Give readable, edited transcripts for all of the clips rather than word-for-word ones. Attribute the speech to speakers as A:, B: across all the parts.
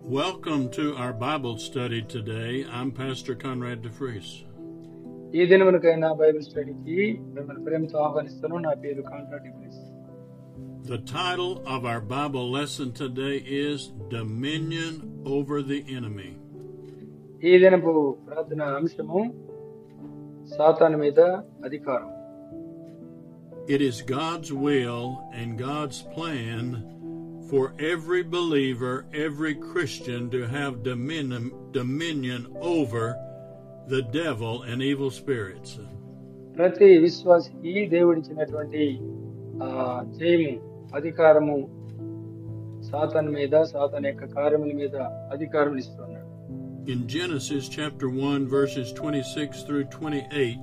A: Welcome to our Bible study today. I'm Pastor Conrad DeFries.
B: ఈ దినమునకైనా Bible స్టడీకి మిమ్మల్ని ప్రేమతో ఆహ్వానిస్తున్నాను. నా పేరు contract difference.
A: The title of our Bible lesson today is Dominion over the Enemy.
B: ఈ దినపు ప్రార్థన అంశము సాతాను మీద అధికారం.
A: It is God's will and God's plan for every believer, every Christian to have dominion over the devil and evil spirits.
B: ప్రతి విశ్వాసికి దేవుడిచ్చినటువంటి జయము, అధికారము సాతాను మీద, సాతాను యొక్క కార్యముల మీద అధికారం ఇస్తున్నాడు.
A: In Genesis chapter 1 verses 26 through 28,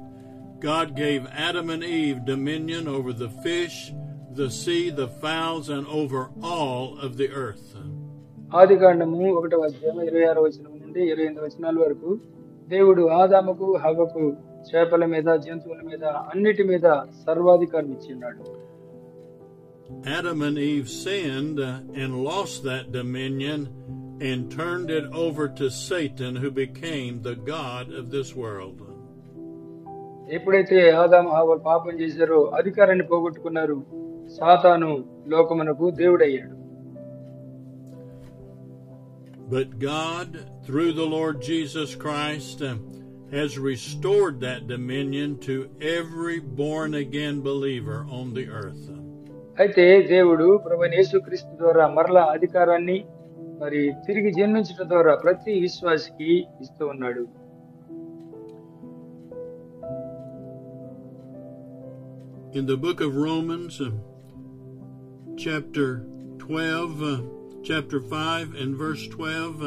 A: God gave Adam and Eve dominion over the fish, the sea, the fowls, and over all of the earth.
B: ఆదికాండము 1వ అధ్యాయం 26వ వచనం నుండి 28వ వచనాల వరకు దేవుడు ఆదాముకు హవ్వకు చేపల మీద, జంతువుల మీద, అన్నిటి మీద సర్వాధికారం ఇచ్చిన్నాడు.
A: Adam and Eve sinned and lost that dominion and turned it over to Satan, who became the god of this world.
B: ఎప్పుడైతే ఆదాము హవ్వలు పాపం చేశారో అధికారాన్ని పోగొట్టుకున్నారు. సాతాను లోకమునకు దేవుడయ్యాడు.
A: But God, through the Lord Jesus Christ, has restored that dominion to every born-again believer on the earth.
B: అయితే దేవుడు ప్రభువైన యేసుక్రీస్తు ద్వారా మరలా అధికారాన్ని మరి తిరిగి జన్మించడం ద్వారా ప్రతి విశ్వాసికి ఇస్తూ ఉన్నాడు.
A: In the book of Romans, chapter 5 and verse 12,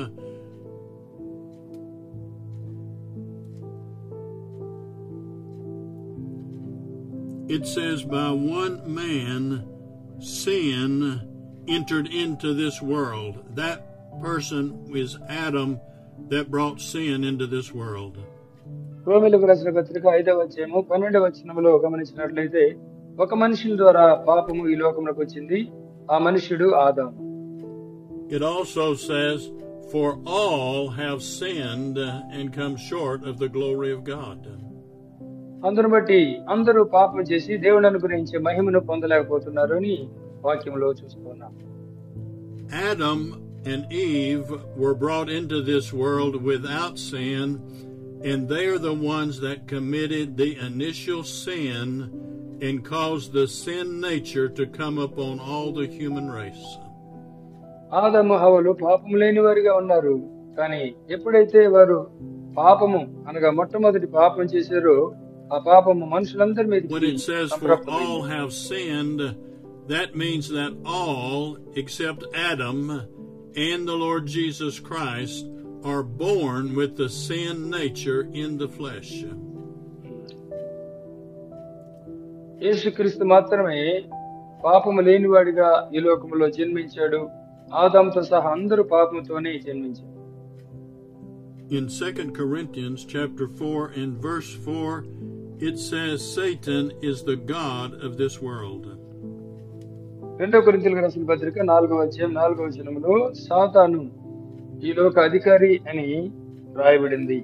A: it says, by one man sin entered into this world. That person is Adam that brought sin into this world.
B: రోమీయులకు రాసిన పత్రిక 5వ అధ్యాయము 12వ వచనములో గమనించినట్లయితే ఒక మనుషుని ద్వారా పాపము ఈ లోకమునకు వచ్చింది. ఆ మనుష్యుడు ఆదాము.
A: It also says, for all have sinned and come short of the glory of God.
B: అందును బట్టి అందరూ పాపం చేసి దేవుని అనుగ్రహించే మహిమను పొందలేకపోతున్నారు అని వాక్యంలో చూస్తున్నాం.
A: Adam and Eve were brought into this world without sin, and they are the ones that committed the initial sin and caused the sin nature to come upon all the human race.
B: ఆదాము హవ్వలు పాపము లేని వారిగా ఉన్నారు. కానీ ఎప్పుడైతే వారు పాపము అనగా మొట్టమొదటి పాపం చేశారో ఆ పాపము మనుషులందరి మీద.
A: When it says for all have sinned, that means that all except Adam and the Lord Jesus Christ are born with the sin nature in the flesh.
B: యేసుక్రీస్తు మాత్రమే పాపము లేనివాడిగా ఈ లోకములో జన్మించాడు. ఆదాముతో సహా అందరూ పాపముతోనే జన్మించారు.
A: In 2 Corinthians chapter 4 and verse 4, it says Satan is the god of this world.
B: 2 కొరింథీయులకు రాసిన పత్రిక 4వ అధ్యాయం 4వ వచనములో సాతాను ఈ లోక అధికారి అని రాయబడింది.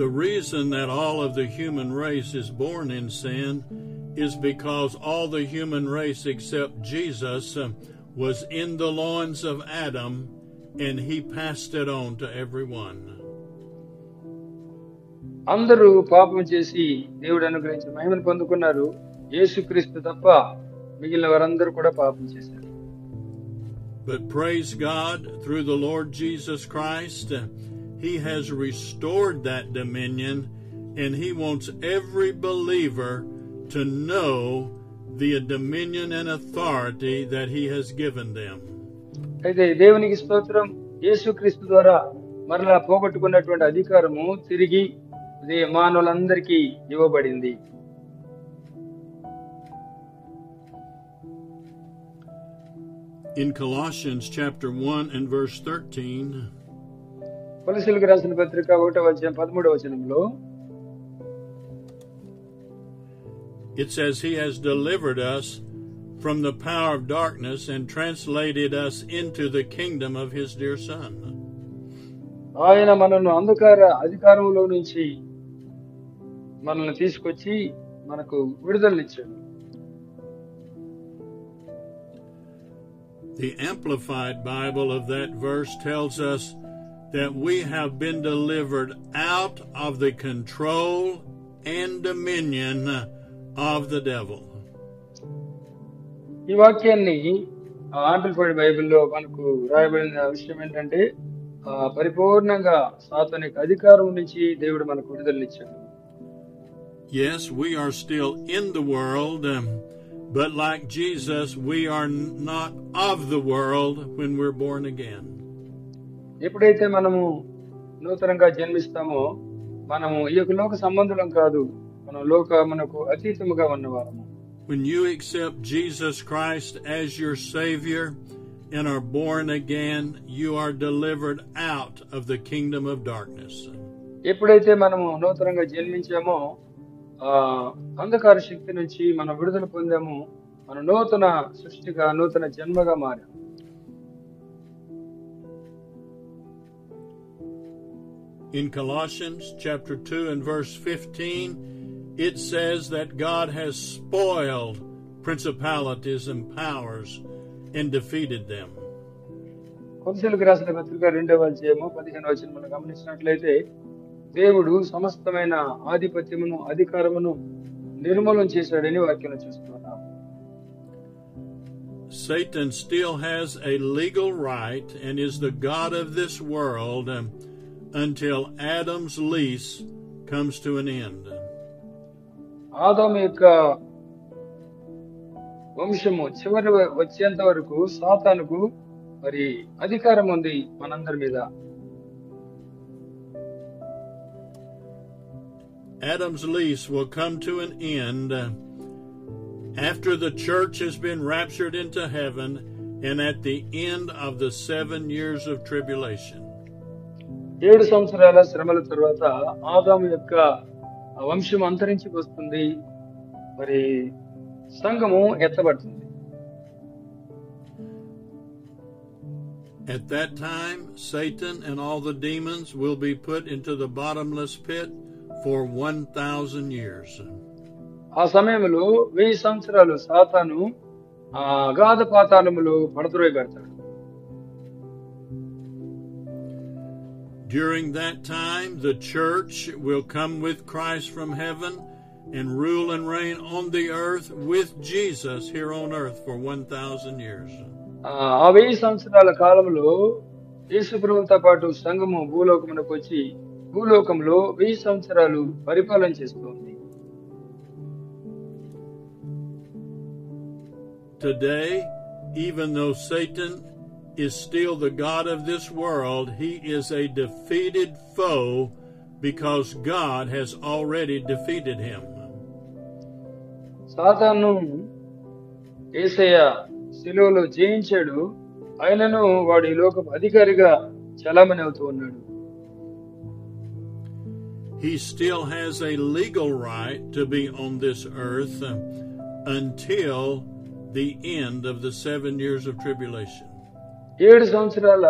A: The reason that all of the human race is born in sin is because all the human race except Jesus was in the loins of Adam, and he passed it on to everyone.
B: అందరూ పాపం చేసి దేవుడు అనుగ్రహించిన మహిమను పొందుకున్నారు. యేసుక్రీస్తు తప్ప మిగిలిన వారందరూ కూడా పాపం చేశారు.
A: But praise God, through the Lord Jesus Christ, he has restored that dominion, and he wants every believer to know the dominion and authority that he has given them.
B: అయితే దేవునికి స్తోత్రం, యేసుక్రీస్తు ద్వారా మరలా పోగొట్టుకున్నటువంటి అధికారము తిరిగి మానవులందరికీ ఇవ్వబడింది.
A: In Colossians chapter 1 and verse 13,
B: కొలస్సీయులకు రాసిన పత్రిక 1వ అధ్యాయం 13వ వచనంలో
A: it says he has delivered us from the power of darkness and translated us into the kingdom of his dear Son.
B: ఆయన మనల్ని అంధకార అధికారంలో నుంచి మనల్ని తీసుకొచ్చి మనకు విడుదలనిచ్చాడు.
A: The Amplified Bible of that verse tells us that we have been delivered out of the control and dominion of the devil.
B: ఈ వాక్యాన్ని ఆంప్లిఫైడ్ బైబిల్లో మనకు రాయబడిన విషయం ఏంటంటే పరిపూర్ణంగా సాతానిక అధికారం నుంచి దేవుడు మనకు విడుదలనిచ్చాడు.
A: Yes, we are still in the world, but like Jesus, we are not of the world when we're born again.
B: ఎప్పుడైతే మనము నూతనంగా జన్మిస్తామో మనము ఈ యొక్క లోక సంబంధులం కాదు, మనం మనకు అతీతముగా ఉన్నవారము.
A: When you accept Jesus Christ as your Savior and are born again, you are delivered out of the kingdom of darkness.
B: ఎప్పుడైతే మనము నూతనంగా జన్మించామో అంధకార శక్తి నుంచి మనం విడుదల పొందాము, మన నూతన సృష్టిగా నూతన జన్మగా మారాము.
A: In Colossians chapter 2 and verse 15, it says that God has spoiled principalities and powers and defeated them.
B: కొలస్సీయులకు రాసిన పత్రిక 2వ అధ్యాయము 15వ వచనం మనం గమనించినట్లయితే దేవుడు సమస్తమైన ఆధిపత్యమును అధికారమును నిర్మూలన చేశాడని వాక్యంలో చూస్తున్నాం.
A: Satan still has a legal right and is the god of this world until Adam's lease comes to an end.
B: ఆదాము యొక్క వంశము చివరి వచ్చేంత వరకు సాతానుకు మరి అధికారం ఉంది మనందరి మీద.
A: Adam's lease will come to an end after the church has been raptured into heaven and at the end of the 7 years of tribulation.
B: 7 సంవత్సరాల శ్రమల తర్వాత ఆదాము యొక్క వంశం అంతరించి వస్తుంది, మరి సంఘము ఎత్తబడుతుంది.
A: At that time, Satan and all the demons will be put into the bottomless pit for 1,000 years.
B: ఆ సమయంలో 1000 సంవత్సరాలు సాతాను అగాధ పాతాళములో పడద్రోయబడతాడు.
A: During that time, the church will come with Christ from heaven and rule and reign on the earth with Jesus here on earth for 1,000 years.
B: ఆ 1000 సంవత్సరాల కాలంలో యేసు ప్రభువుతో పాటు సంఘము భూలోకమునకు వచ్చి భూలోకంలో 1000 సంవత్సరాలు పరిపాలన చేస్తుంది.
A: Today, even though Satan is still the god of this world, he is a defeated foe because God has already defeated him.
B: సాతాను యేసయ్య శిలువలో జయించాడు, ఆయనను వాడు ఈ లోకపు అధికారిగా చలామణి అవుతూ ఉన్నాడు.
A: He still has a legal right to be on this earth until the end of the 7 years of tribulation.
B: 7 సంవత్సరాల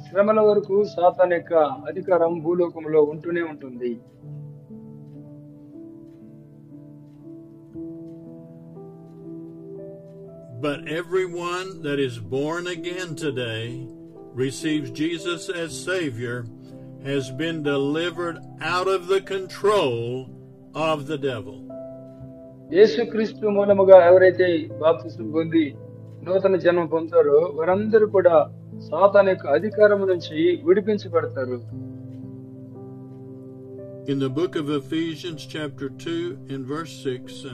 B: శ్రమల వరకు సాతాను యొక్క అధికారం భూలోకంలో ఉంటూనే ఉంటుంది.
A: But everyone that is born again today, receives Jesus as Savior, has been delivered out of the control of the devil.
B: యేసుక్రీస్తు మూలముగా ఎవరైతే బాప్తిసం పొంది నూతన జన్మ పొందుతారో వారందరూ కూడా సాతాను యొక్క అధికారం నుంచి విడిపించబడతారు.
A: In the book of Ephesians chapter 2 and verse 6,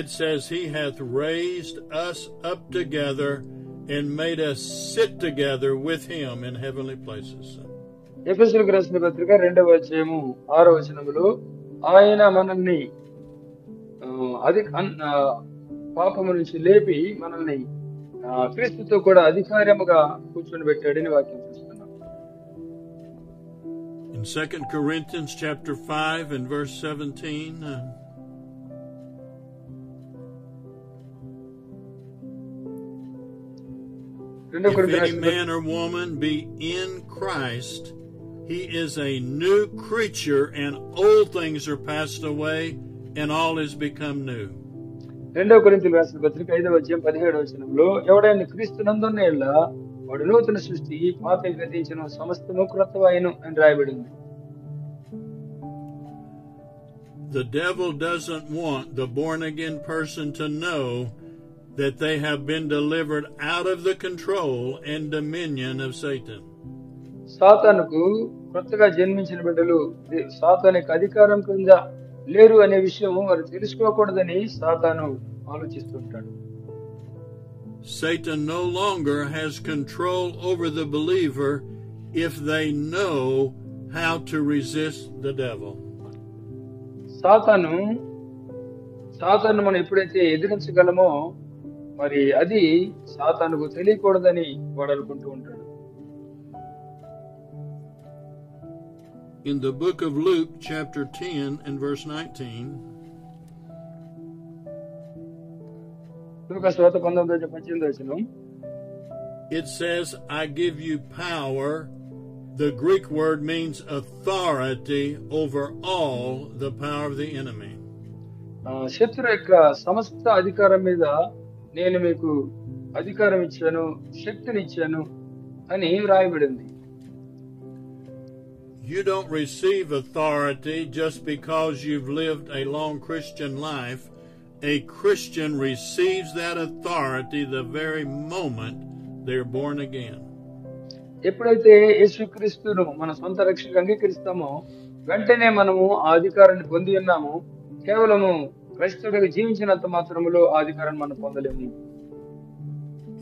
A: it says, He hath raised us up together and made us sit together with Him in heavenly places.
B: ఎఫెసీయులకు రాసిన పత్రిక 2వ అధ్యాయము 6వ వచనములో ఆయన మనల్ని పాపము నుంచి లేపి మనల్ని క్రీస్తుతో కూడా అధికారముగా కూర్చొని పెట్టాడని వాక్యం చూస్తున్నాం.
A: In In 2 Corinthians chapter 5 and verse 17, if any man or woman be in Christ, he is a new creature, and old things are passed away, and all is become new.
B: 2 కొరింథీయులకు రాసిన పత్రిక 5వ అధ్యాయం 17వ వచనంలో ఎవడైనా క్రీస్తునందున్న యెడల వాడు నూతన సృష్టి, పాతవి గతించెను, సమస్తము క్రొత్తవాయెను అని రాయబడింది.
A: The devil doesn't want the born-again person to know that they have been delivered out of the control and dominion of Satan.
B: సాతానుకు కొత్తగా జన్మించిన బిడ్డలు సాతాను యొక్క అధికారం కింద లేరు అనే విషయం వారు తెలుసుకోకూడదని సాతాను ఆలోచిస్తుంటాడు.
A: Satan no longer has control over the believer if they know how to resist the devil.
B: సాతాను మనం ఎప్పుడైతే ఎదిరించగలమో మరి అది సాతానుకు తెలియకూడదని వాడు అనుకుంటూ ఉంటాడు.
A: In the book of Luke, chapter 10 and verse 19,
B: లూకాసు 19:18
A: it says, I give you power. The Greek word means authority over all the power of the enemy.
B: శత్రు యొక్క సమస్త అధికారం మీద నేను మీకు అధికారం ఇచ్చాను, శక్తినిచ్చాను అని రాయబడింది.
A: You don't receive authority just because you've lived a long Christian life. A Christian receives that authority the very moment they're born again.
B: ఎప్పుడైతే యేసుక్రీస్తును మన సొంత రక్షకుడిగా అంగీకరిస్తామో వెంటనే మనము ఆ అధికారాన్ని పొంది ఉన్నాము. కేవలము క్రైస్తవుడిగా జీవించినంత మాత్రములో ఆ అధికారాన్ని మనం పొందలేము.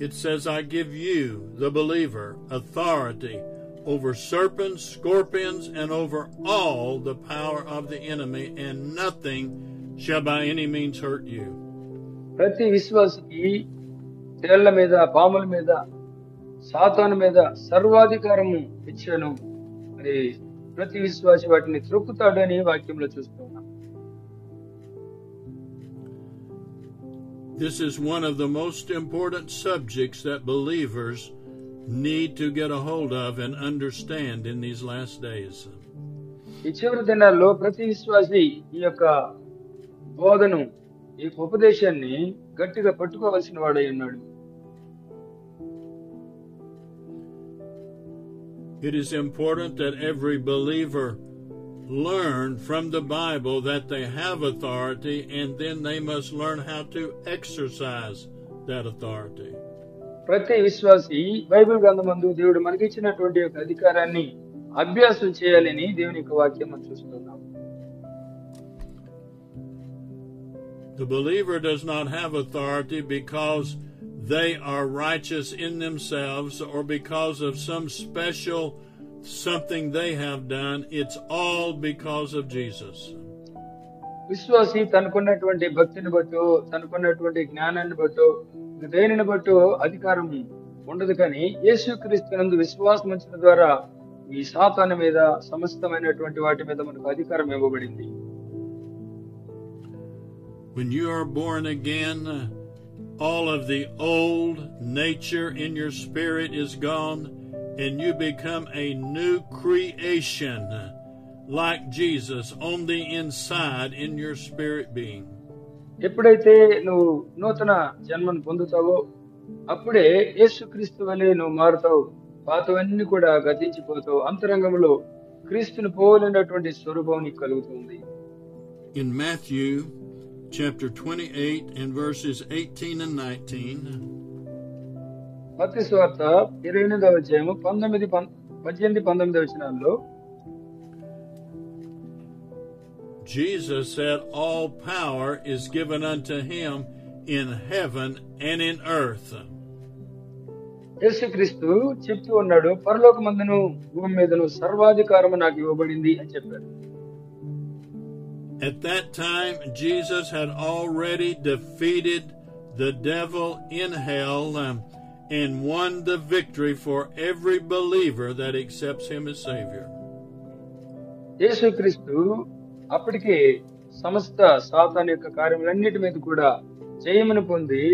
A: It says, I give you, the believer, authority over serpents, scorpions, and over all the power of the enemy, and nothing shall by any means hurt you.
B: ప్రతి విశ్వాసికి తేళ్ల మీద, పాముల మీద, సాతాను మీద సర్వాధికారము ఇచ్చాను. మరి ప్రతి విశ్వాసి వాటిని త్రొక్కుతాడు అని వాక్యంలో చూస్తున్నాం.
A: This is one of the most important subjects that believers need to get a hold of and understand in these last days.
B: ఈ చివరి దినాల్లో ప్రతి విశ్వాసి ఈ యొక్క బోధను, ఈ ఉపదేశాన్ని గట్టిగా పట్టుకోవాల్సిన వాడై ఉన్నాడు.
A: It is important that every believer learn from the Bible that they have authority, and then they must learn how to exercise that authority.
B: ప్రతి విశ్వాసి బైబిల్ గ్రంథమందు దేవుడు మనకిచ్చినటువంటి యొక్క అధికారాన్ని అభ్యాసం చేయాలని దేవుని యొక్క వాక్యం మనం చూస్తున్నాం.
A: The believer does not have authority because they are righteous in themselves or because of some special something they have done. It's all because of Jesus.
B: విశ్వాసి తనకున్నటువంటి భక్తిని బట్టో, తనకున్నటువంటి జ్ఞానాన్ని బట్టో, దేనిని బట్టో అధికారం ఉండదు. కానీ యేసుక్రీస్తునందు విశ్వాసం ఉంచడం ద్వారా ఈ సాతాను మీద, సమస్తమైనటువంటి వాటి మీద మనకు అధికారం ఇవ్వబడింది.
A: When you are born again, all of the old nature in your spirit is gone, and you become a new creation, like Jesus, on the inside in your spirit being.
B: ఎప్పుడైతే నువ్వు నూతన జన్మను పొందుతావో అప్పుడే యేసుక్రీస్తు వలె నువ్వు మారుతావు. పాతవన్నీ కూడా గతించిపోతావు. అంతరంగంలో క్రీస్తుని పోలినటువంటి స్వరూపం నీకు కలుగుతుంది.
A: In Matthew chapter 28 and verses 18 and 19,
B: మత్తయి సువార్త 28వ అధ్యాయము 18-19 వచనాల్లో
A: Jesus said, all power is given unto him in heaven and in earth.
B: యేసుక్రీస్తు చెప్తూ ఉన్నాడు, పరలోకమందును భూమి మీదను సర్వాధికారము నాకు ఇవ్వబడింది అని చెప్పాడు.
A: At that time, Jesus had already defeated the devil in hell and won the victory for every believer that accepts him as Savior.
B: యేసుక్రీస్తు అప్పటికే సమస్త సాతాను యొక్క కార్యములన్నిటి మీద కూడా జయమును పొంది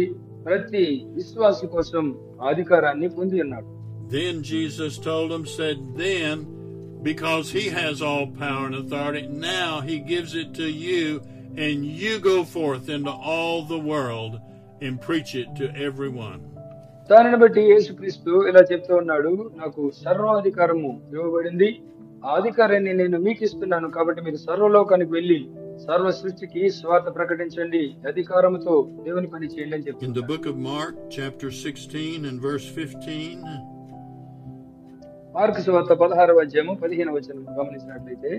B: ప్రతి విశ్వాసి కోసం అధికారాన్ని పొంది ఉన్నాడు.
A: Then Jesus told him, said, then, because he has all power and authority, now he gives it to you, and you go forth into all the world and preach it to everyone.
B: దానిని బట్టి యేసుక్రీస్తు ఇలా చెప్తూ ఉన్నాడు, నాకు సర్వాధికారము ఇవ్వబడింది, ఆ అధికారాన్ని నేను మీకు ఇస్తున్నాను, కాబట్టి మీరు సర్వలోకానికి వెళ్లి సర్వ సృష్టికి స్వార్థ ప్రకటించండి, అధికారముతో దేవుని పని చేయండి అని చెప్తారు.
A: In the book of Mark, chapter 16 and verse 15,
B: mark సువార్త 16వ అధ్యాయము 15వ వచనం గమనించినట్లయితే,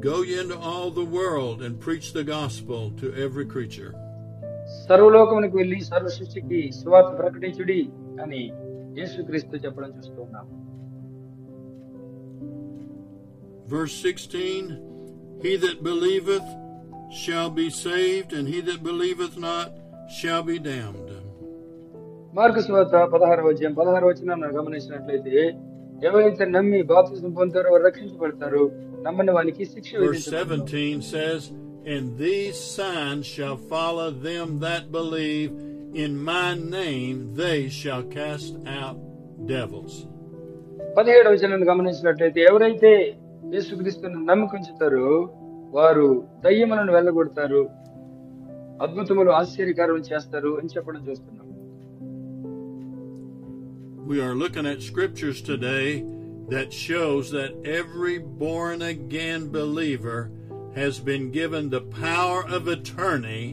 A: go ye into all the world and preach the gospel to every creature.
B: సర్వలోకమునికి వెళ్లి సర్వ సృష్టికి స్వార్థ ప్రకటించుడి అని యేసుక్రీస్తు చెప్పడం చూస్తూ ఉన్నాం.
A: Verse 16, he that believeth shall be saved, and he that believeth not shall be damned.
B: Mark సువార్త 16వ అధ్యాయం 16వ వచనాన్ని గమనించినట్లయితే, ఎవరైతే నమ్మి బాప్తిసం పొందుతారో వారు రక్షించబడతారు, నమ్మని వానికి శిక్ష
A: Verse
B: విధించబడును.
A: 17 says, and these signs shall follow them that believe, in my name they shall cast out devils.
B: 17వ వచనాన్ని గమనించినట్లయితే, ఎవరైతే యేసుక్రీస్తును నమ్ముకుంచుతారో వారు దయ్యములను వెళ్ళగొడతారు, అద్భుతములు ఆశ్చర్యకార్యం చేస్తారు అని చెప్పడం చూస్తున్నాం.
A: We are looking at scriptures today that shows that every born again believer has been given the power of attorney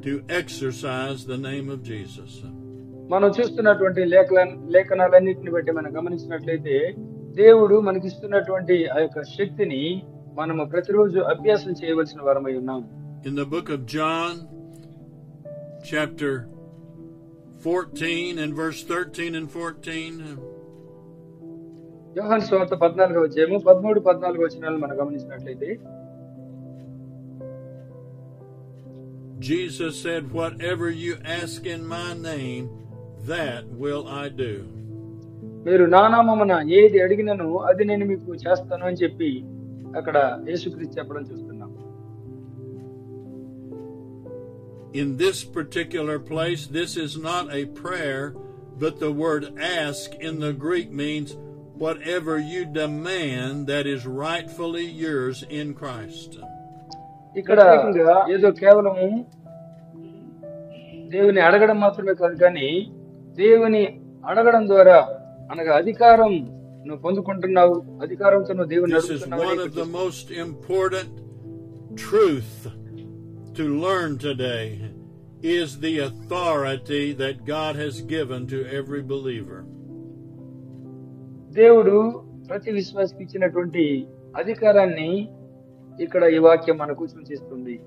A: to exercise the name of Jesus.
B: మనం చూస్తున్నటువంటి లేఖనాలన్నింటిని బట్టి మనం గమనించినట్లయితే, దేవుడు మనకిస్తున్నటువంటి ఆ యొక్క శక్తిని మనము ప్రతిరోజు అభ్యాసం చేయవలసిన వారమై ఉన్నాం.
A: In the book of John, chapter 14 and verse 13 and 14,
B: యోహాను సువార్త 14వ అధ్యాయము 13, 14 వచనాలు మనం గమనించినట్లయితే,
A: Jesus said, whatever you ask in my name, that will I do.
B: మీరు నా నామమున ఏది అడిగినను అది నేను మీకు చేస్తాను అని చెప్పి అక్కడ యేసుక్రీస్తు చెప్పడం చూస్తున్నాం.
A: In this particular place, this is not a prayer, but the word ask in the Greek means whatever you demand that is rightfully yours in Christ.
B: ఇక్కడ ఏదో కేవలం దేవుని అడగడం మాత్రమే కాదు, కానీ దేవుని అడగడం ద్వారా అనగా అధికారం నువ్వు పొందుకుంటున్నావు, అధికారంతో నువ్వు దేవుని
A: This is one of the most important truth to learn today, is the authority that God has given to every believer.
B: దేవుడు ప్రతి విశ్వాసికి ఇచ్చినటువంటి అధికారాన్ని ఇక్కడ ఈ వాక్యం మనకు సూచిస్తుంది.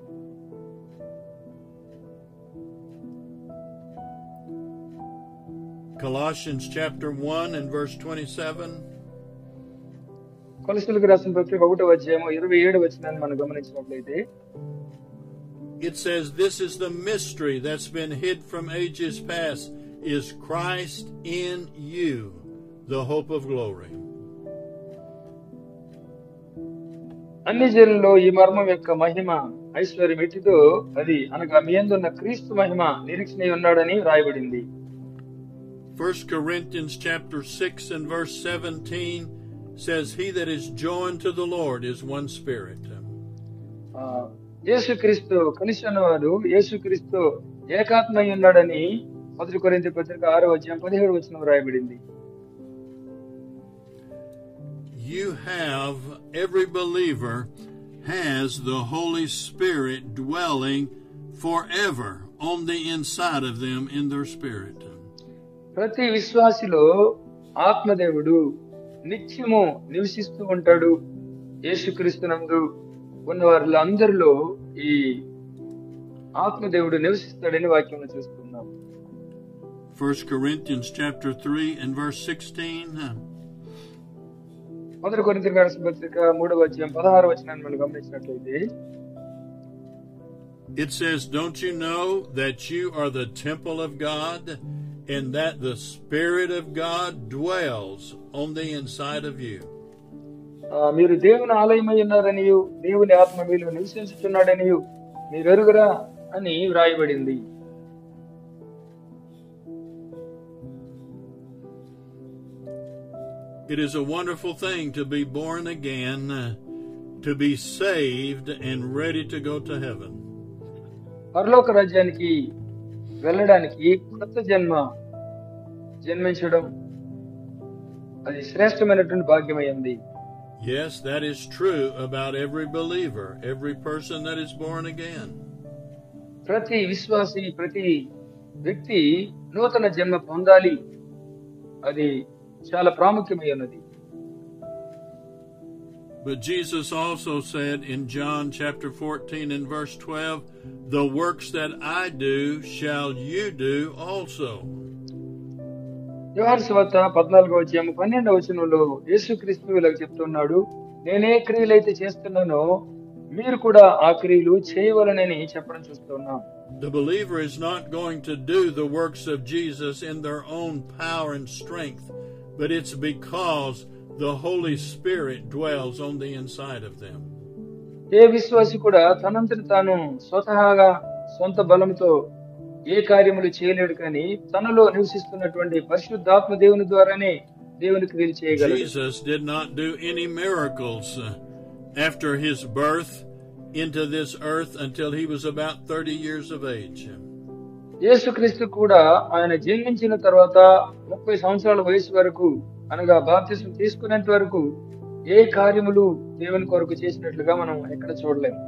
A: Colossians chapter 1 and verse 27.
B: కొలస్సీయులకు రాసిన పత్రిక 1వ అధ్యాయం 27వ వచనాన్ని మనం గమనించినట్లయితే,
A: It says, this is the mystery that's been hid from ages past, is Christ in you, the hope of glory.
B: అన్ని జనుల్లో ఈ మర్మం యొక్క మహిమ ఐశ్వర్యం ఎట్టిదో అది అనగా మీ యందున్న క్రీస్తు మహిమ నిరీక్షణ ఉన్నాడని రాయబడింది.
A: 1 Corinthians chapter 6 and verse 17 says, he that is joined to the Lord is one spirit.
B: యేసుక్రీస్తు కలిసి ఉన్నవాడు యేసుక్రీస్తు ఏకాత్మై ఉన్నాడని 1 కొరింథీ పత్రిక 6వ అధ్యాయం 17వ వచనం రాయబడింది.
A: You have, every believer has the Holy Spirit dwelling forever on the inside of them in their spirit.
B: ప్రతి విశ్వాసిలో ఆత్మదేవుడు నిత్యము నివసిస్తూ ఉంటాడు. యేసుక్రీస్తునందు ఉన్న వారిలో ఈ ఆత్మదేవుడు నివసిస్తాడని వాక్యంలో చూస్తున్నాం.
A: 1 Corinthians chapter 3 and verse 16.
B: 1 కొరింథీయులకు రాసిన పత్రిక 3వ అధ్యాయం 16వ వచనాన్ని మనం గమనించినట్లయితే,
A: It says, don't you know that you are the temple of God, and that the Spirit of God dwells on the inside of you?
B: మీరు దేవుని ఆలయమై ఉన్నారనియు దేవుని ఆత్మ మీలో నివసించుచున్నాడనియు మీరు ఎరుగురా అని వ్రాయబడింది.
A: It is a wonderful thing to be born again, to be saved and ready to go to heaven.
B: పరలోక రాజ్యానికి వెళ్ళడానికి కొత్త జన్మించడం అది శ్రేష్టమైనటువంటి భాగ్యమైంది.
A: Yes, that is true about every believer, every person that is born again.
B: ప్రతి విశ్వాసి, ప్రతి వ్యక్తి నూతన జన్మ పొందాలి. అది చాలా ప్రాముఖ్యమైనది.
A: But Jesus also said in John chapter 14 and verse 12, "The works that I do shall you do also."
B: యోహాను సువార్త 14:12 యేసుక్రీస్తు ఇలా చెప్తున్నాడు, నేనే క్రియలైతే చేస్తున్నానో మీరు కూడా ఆ క్రియలు చేయవలనని చెప్పడం చూస్తున్నాం.
A: The believer is not going to do the works of Jesus in their own power and strength, but it's because the Holy Spirit dwells on the inside of them.
B: ఏ విశ్వాసి కూడా తనంతట తాను స్వతహాగా సొంత బలంతో ఏ కార్యములు చేయలేడు, కానీ తనలో నివసిస్తున్నటువంటి పరిశుద్ధాత్మ దేవుని ద్వారానే దేవుని క్రియలు చేయగలడు.
A: Jesus did not do any miracles after his birth into this earth until he was about 30 years of age.
B: యేసుక్రీస్తు కూడా ఆయన జన్మించిన తర్వాత 30 సంవత్సరాల వయసు వరకు, అనగా బాప్తిస్మం తీసుకునేంత వరకు ఏ కార్యములు దేవుని కొరకు చేసినట్లుగా మనం ఎక్కడ చూడలేము.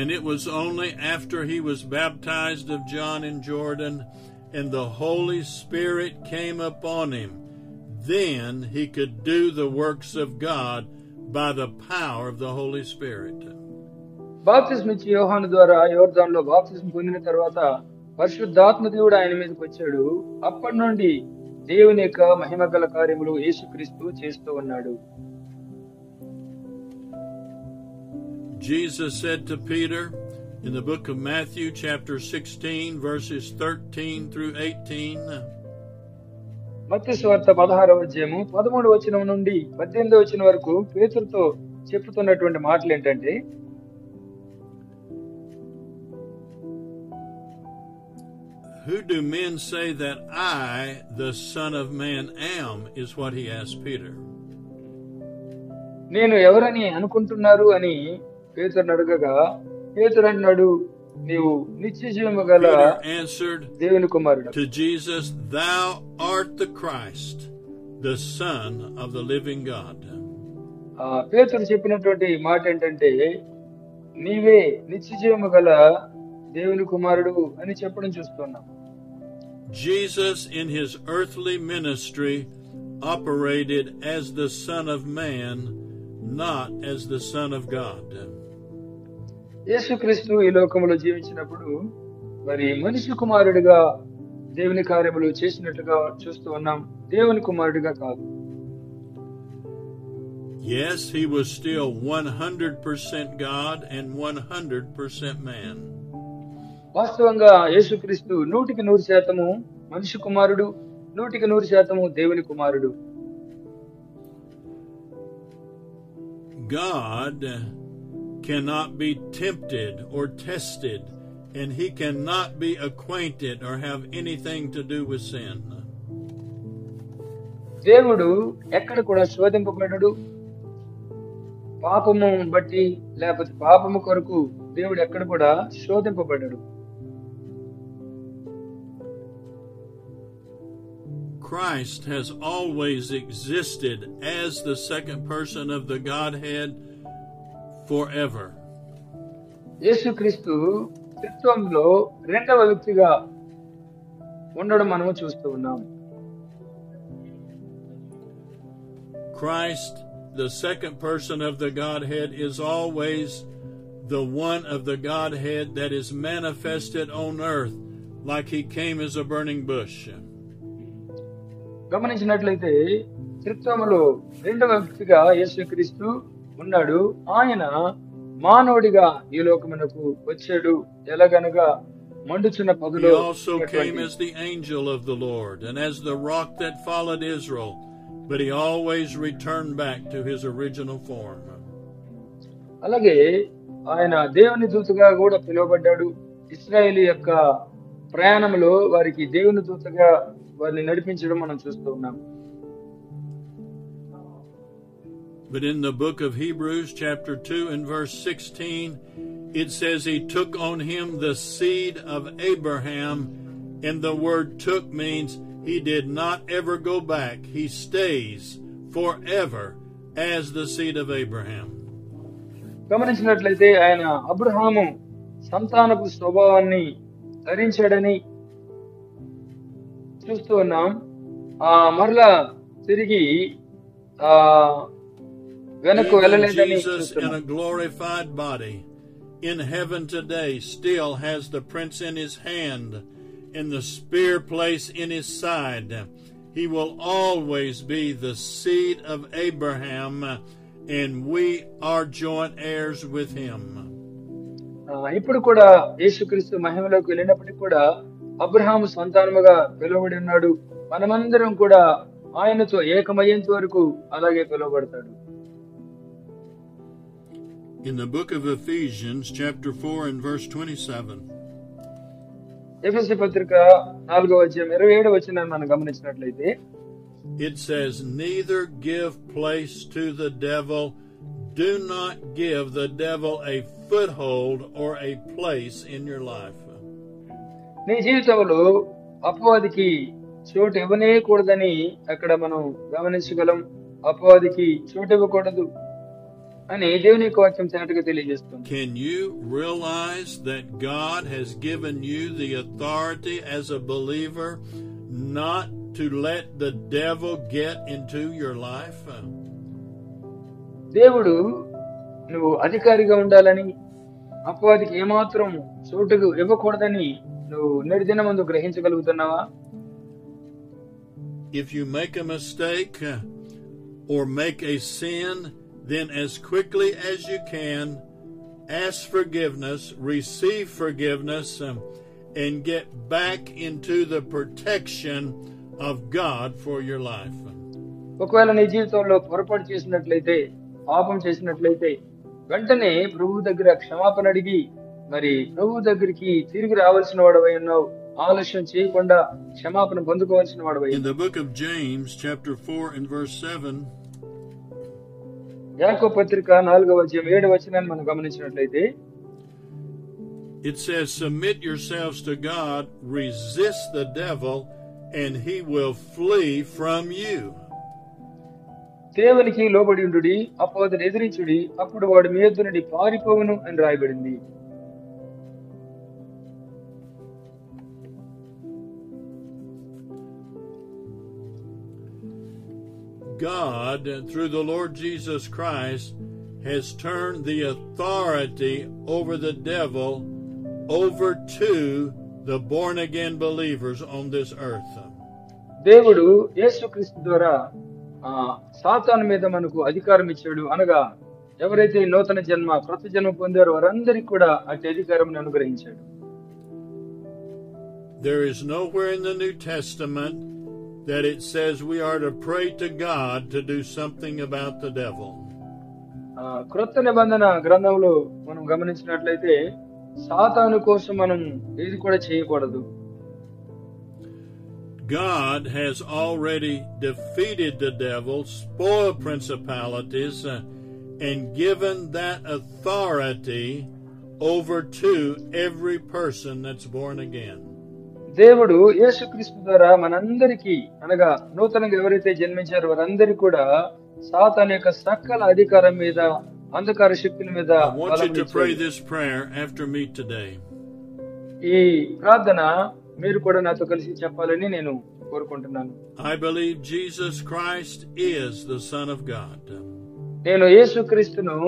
A: And it was only after he was baptized of John in Jordan and the Holy Spirit came upon him, then he could do the works of God by the power of the Holy Spirit.
B: బాప్తిస్మం ఇచ్చి యోహాను ద్వారా యోర్దానులో బాప్తిస్మం పొందిన తర్వాత పరిశుద్ధాత్మ దేవుడు ఆయన మీదకి వచ్చాడు. అప్పటి నుండి దేవుని యొక్క మహిమగల కార్యములు యేసుక్రీస్తు చేస్తూ ఉన్నాడు.
A: Jesus said to Peter in the book of Matthew chapter 16 verses 13 through 18,
B: మత్తయి సువార్త 16:13 నుండి 18 వరకు పేతురుతో చెప్పుతున్నటువంటి మాటలు ఏంటంటే,
A: "Who do men say that I, the Son of Man, am?" is what he asked Peter.
B: నేను ఎవరని అనుకుంటున్నారు అని పేతురుని అడగగా, పేతురు అన్నాడు, నీవు నిత్య జీవము గల
A: Peter answered
B: దేవుని కుమారుడు.
A: to Jesus, "Thou art the Christ, the Son of the living God."
B: పేతురు చెప్పినటువంటి మాట ఏంటంటే, నీవే నిత్య జీవము గల దేవుని కుమారుడు అని చెప్పడం చూస్తున్నాం.
A: Jesus in his earthly ministry operated as the Son of Man, not as the Son of God.
B: యేసుక్రీస్తు ఈ లోకములో జీవించినప్పుడు మరి మనిషి కుమారుడిగా దేవుని కార్యములు చేసినట్లుగా చూస్తూ ఉన్నాం, దేవుని కుమారుడిగా కాదు.
A: Yes, he was still 100% God and 100% man.
B: వాస్తవంగా యేసుక్రీస్తు 100% మనిషి కుమారుడు, 100% దేవుని కుమారుడు.
A: God cannot be tempted or tested, and he cannot be acquainted or have anything to do with sin.
B: దేవుడు ఎక్కడ కూడా శోధింపబడడు. పాపము బట్టి లేకపోతే పాపము కొరకు దేవుడు ఎక్కడ కూడా శోధింపబడడు.
A: Christ has always existed as the second person of the Godhead forever.
B: యేసుక్రీస్తు త్రిత్వంలో రెండవ వ్యక్తిగా ఉండడం మనము చూస్తూ ఉన్నాం.
A: Christ, the second person of the Godhead, is always the one of the Godhead that is manifested on earth like he came as a burning bush.
B: గమనించినట్లయితే త్రిత్వములో రెండవ వ్యక్తిగా యేసుక్రీస్తు ఉన్నాడు. ఆయన మానవుడిగా ఈ లోకమునకు వచ్చాడు. ఎలాగనగా మండుచున్న పగలో.
A: He also came as the angel of the Lord and as the rock that followed Israel, but he always returned back to his original form.
B: అలాగే ఆయన దేవుని దూతగా కూడా పిలువబడ్డాడు. ఇశ్రాయేలు యొక్క ప్రయాణంలో వారికి దేవుని దూతగా వారిని నడిపించడం మనం చూస్తూ ఉన్నాం.
A: But in the book of Hebrews chapter 2 and verse 16, it says he took on him the seed of Abraham, and the word took means he did not ever go back. He stays forever as the seed of Abraham.
B: గమనించినట్లయితే ఆయన అబ్రహాము సంతానపు స్వభావాన్ని ధరించాడని చూస్తూ ఉన్నాం. మరలా తిరిగి వెనక్కు వెళ్ళలేదని
A: Jesus in a glorified body in heaven today still has the prince in his hand and the spear placed in his side. He will always be the seed of Abraham, and we are joint heirs with him.
B: ఇప్పుడు కూడా యేసుక్రీస్తు మహిమలోకి వెళ్ళినప్పటికీ కూడా అబ్రహాము సంతానముగా పిలువబడి ఉన్నాడు. మనమందరం కూడా ఆయనతో ఏకమయ్యేంత వరకు అలాగే పిలువబడతాడు.
A: In the book of Ephesians chapter 4 and verse 27,
B: ఎఫెసీ పత్రిక 4వ అధ్యాయం 27వ వచనాన్ని మనం గమనించినట్లయితే
A: it says, neither give place to the devil. Do not give the devil a foothold or a place in your life.
B: నీ జీవితంలో అపవాదికి చోటు ఇవ్వనేకూడదని అక్కడ మనం గమనించగలం. అపవాదికి చోటు ఇవ్వకూడదు అని దేవుని యొక్క వాక్యం తేటగా తెలియజేస్తుంది.
A: Can you realize that God has given you the authority as a believer not to let the devil get into your life?
B: దేవుడు నువ్వు అధికారిగా ఉండాలని అపవాదికి ఏమాత్రం చోటు ఇవ్వకూడదని నువ్వు నిర్దినమందు గ్రహించగలుగుతున్నావా?
A: If you make a mistake or make a sin, then as quickly as you can, ask forgiveness, receive forgiveness, and get back into the protection of God for your life.
B: ఒకవేళ నీ జీవితంలో పొరపాటు చేసినట్లయితే, పాపం చేసినట్లయితే వెంటనే ప్రభు దగ్గర క్షమాపణ అడిగి మరి ప్రభు దగ్గరికి తిరిగి రావాల్సిన వాడవై ఉన్నావు. ఆలస్యం చేయకుండా క్షమాపణ పొందుకోవాల్సిన వాడవై.
A: In the book of James chapter 4 and verse 7,
B: యాకోబు పత్రిక 4వ అధ్యాయం 7వ వచనాన్ని మనం గమనించినట్లయితే
A: it says, submit yourselves to God, resist the devil, and he will flee from you.
B: దేవునికి లోబడి ఉండుడి, అపవాదిని ఎదిరించుడి, అప్పుడు వాడు మీ యొద్ద నుండి పారిపోవును అని రాయబడింది.
A: God, through the Lord Jesus Christ, has turned the authority over the devil over to the born-again believers on this earth.
B: దేవుడు యేసుక్రీస్తు ద్వారా సాతాను మీద మనకు అధికారం ఇచ్చాడు. అనగా ఎవరైతే నూతన జన్మ క్రొత్త జన్మ పొందారో వారందరికీ కూడా అట్టి అధికారం అనుగ్రహించాడు.
A: There is nowhere in the New Testament that it says we are to pray to God to do something about the devil.
B: క్రొత్త నిబంధన గ్రంథంలో మనం గమనించినట్లయితే సాతాను కోసం మనం ఏది కూడా చేయకూడదు.
A: God has already defeated the devil, spoiled principalities, and given that authority over to every person that's born again.
B: దేవుడు యేసుక్రీస్తు ద్వారా మనందరికీ అనగా నూతనంగా ఎవరైతే జన్మించారో వారందరికీ కూడా సాతాను యొక్క సకల అధికారం మీద అంధకార శక్తుల మీద ఈ ప్రార్థన మీరు కూడా నాతో కలిసి చెప్పాలని నేను కోరుకుంటున్నాను.
A: I believe Jesus Christ is the Son of God.
B: నేను యేసుక్రీస్తును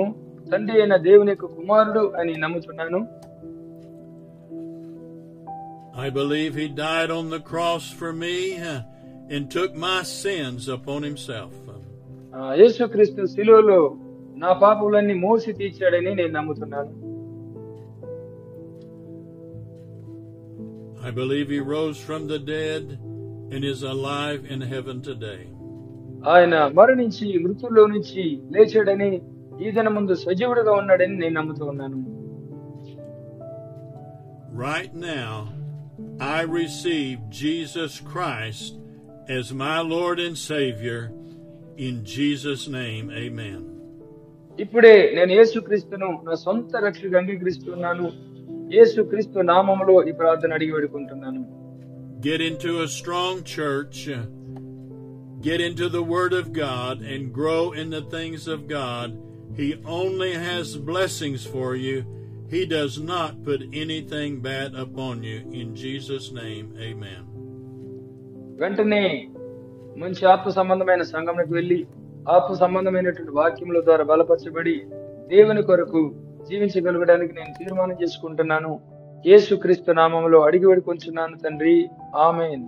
B: తండ్రి అయిన దేవుని యొక్క కుమారుడు అని నమ్ముతున్నాను.
A: I believe he died on the cross for me and took my sins upon himself.
B: యేసుక్రీస్తు శిలువలో నా పాపములన్నీ మోసి తీర్చాడని నేను నమ్ముతున్నాను.
A: I believe he rose from the dead and is alive in heaven today.
B: ఆయన మరణించి మృతుల్లో నుంచి లేచాడని, ఈ దినమందు సజీవుడిగా ఉన్నాడని నేను నమ్ముతూ ఉన్నాను.
A: Right now, I receive Jesus Christ as my Lord and Savior. In Jesus' name, amen.
B: ఇప్పుడే నేను యేసుక్రీస్తును నా సొంత రక్షకుడిగా అంగీకరిస్తున్నాను. యేసుక్రీస్తు నామములో ఈ ప్రార్థన అడిగి వేడుకుంటున్నాను.
A: Get into a strong church, get into the Word of God, and grow in the things of God. He only has blessings for you. He does not put anything bad upon you. In Jesus' name, amen.
B: వెంటనే మంచి ఆత్మ సంబంధమైన సంఘంలోకి వెళ్ళి ఆత్మ సంబంధమైనటువంటి వాక్యముల ద్వారా బలపరచబడి దేవుని కొరకు జీవించగలగడానికి నేను తీర్మానం చేసుకుంటున్నాను. యేసుక్రీస్తు నామములో అడిగి వేడుకొంచున్నాను తండ్రి, ఆమేన్.